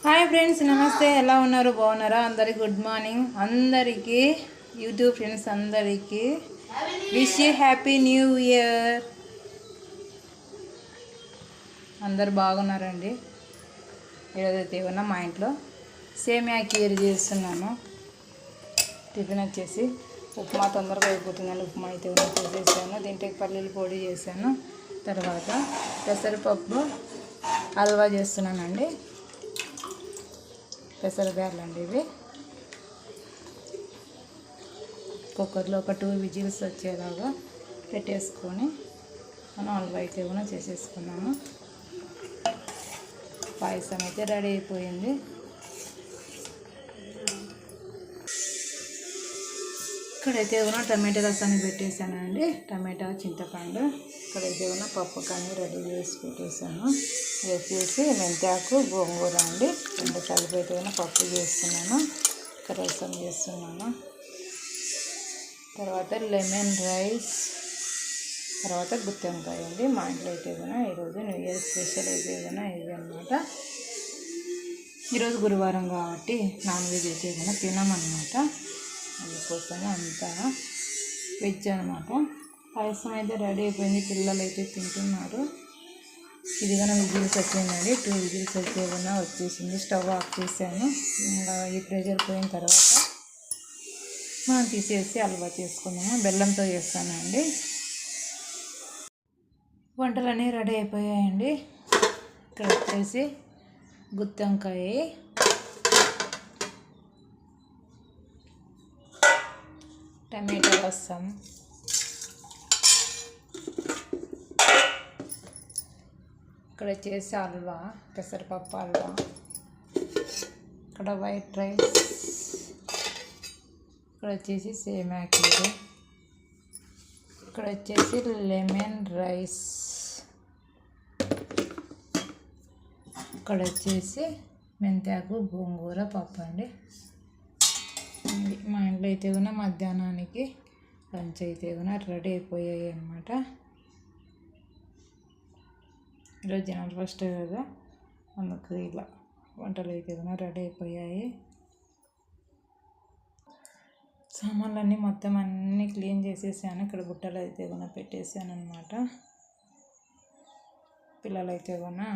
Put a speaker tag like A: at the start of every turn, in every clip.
A: Hi friends, నమస్తే. ఎలా ఉన్నారు? బాగున్నారా? అందరికి గుడ్ మార్నింగ్. అందరికీ యూట్యూబ్ ఫ్రెండ్స్ అందరికీ wish you happy new year. అందరు బాగున్నారండి. ఈరోజైతే ఏమన్నా మా ఇంట్లో సేమియా కీర్ చేస్తున్నాను. టిఫిన్ వచ్చేసి ఉప్మా తొందరగా అయిపోతుందని ఉప్మా అయితే చేసేసాను. దీంట్లోకి పల్లీల పొడి చేశాను. తర్వాత పెసరపప్పు హల్వా చేస్తున్నానండి. పెసరగాయలు అండి ఇవి. కుక్కర్లో ఒక 2 విజిల్స్ వచ్చేలాగా పెట్టేసుకొని మనం హల్వా అయితే కూడా చేసేసుకున్నాము. పాయసం అయితే రెడీ అయిపోయింది. ఇక్కడైతే కూడా టమాటా రసాన్ని పెట్టేశానండి. టమాటా, చింతపండు. ఇక్కడైతే కూడా పప్పు కానీ రెడీ చేసి పెట్టేశాను. వేసేసి మెంతాకు, గోంగూర అండి 2 కలిపి అయితే కూడా పప్పు చేస్తున్నాను. ఇక్కడ రసం చేస్తున్నాను. తర్వాత లెమన్ రైస్, తర్వాత గుత్తి వంకాయ అండి. మా ఇంట్లో అయితే కూడా ఈరోజు న్యూ ఇయర్ స్పెషల్ అయితే కూడా ఇవి అనమాట. ఈరోజు గురువారం కాబట్టి నాన్ వెజ్ అయితే కూడా తినమన్నమాట. అందుకోసమే అంతా వెజ్ అనమాట. పాయసం అయితే రెడీ అయిపోయింది. పిల్లలు అయితే తింటున్నారు. ఇది కూడా విజిల్స్ వచ్చిందండి. 2 విజిల్స్ అయితే కూడా వచ్చేసింది. స్టవ్ ఆఫ్ చేశాను. ఇంకా ఈ ప్రెషర్ పోయిన తర్వాత మనం తీసేసి హల్వా చేసుకున్నాము. బెల్లంతో చేస్తానండి. వంటలన్నీ రెడీ అయిపోయాయండి. ఇక్కడ వచ్చేసి గుత్తి వంకాయ, టమాటా రసం, ఇక్కడ వచ్చేసి హల్వా, పెసరపప్పు హల్వా, ఇక్కడ వైట్ రైస్, ఇక్కడ వచ్చేసి సేమియా కీర్, ఇక్కడ వచ్చేసి లెమన్ రైస్, ఇక్కడ వచ్చేసి మెంతాకు గోంగూర పప్పు అండి. మా ఇంట్లో అయితే కూడా మధ్యాహ్నానికి లంచ్ అయితే కూడా రెడీ అయిపోయాయి అన్నమాట. ఈరోజు జనవరి 1 కదా, అందుకు ఇలా వంటలు అయితే కూడా రెడీ అయిపోయాయి. సామాన్లన్నీ మొత్తం అన్నీ క్లీన్ చేసేసాను. ఇక్కడ బుట్టలు అయితే కూడా పెట్టేసాను అనమాట. పిల్లలు అయితే కూడా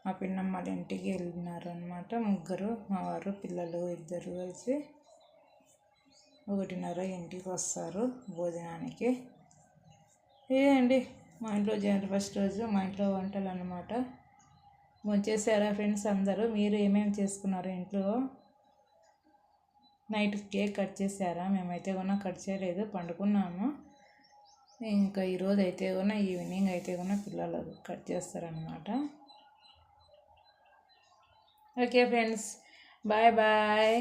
A: మా పిన్నమ్మ వాళ్ళ ఇంటికి వెళ్ళినారు అనమాట. 3, మా వారు, పిల్లలు 2 కలిసి 1:30 ఇంటికి వస్తారు భోజనానికి. ఇదేండి మా ఇంట్లో జనవరి 1 రోజు మా ఇంట్లో వంటలు అన్నమాట. వచ్చేసారా ఫ్రెండ్స్ అందరూ? మీరు ఏమేమి చేసుకున్నారు ఇంట్లో? నైట్ కేక్ కట్ చేశారా? మేమైతే కూడా కట్ చేయలేదు, పండుకున్నాము. ఇంకా ఈరోజు అయితే కూడా ఈవినింగ్ అయితే కూడా పిల్లలు కట్ చేస్తారనమాట. Okay friends, bye bye.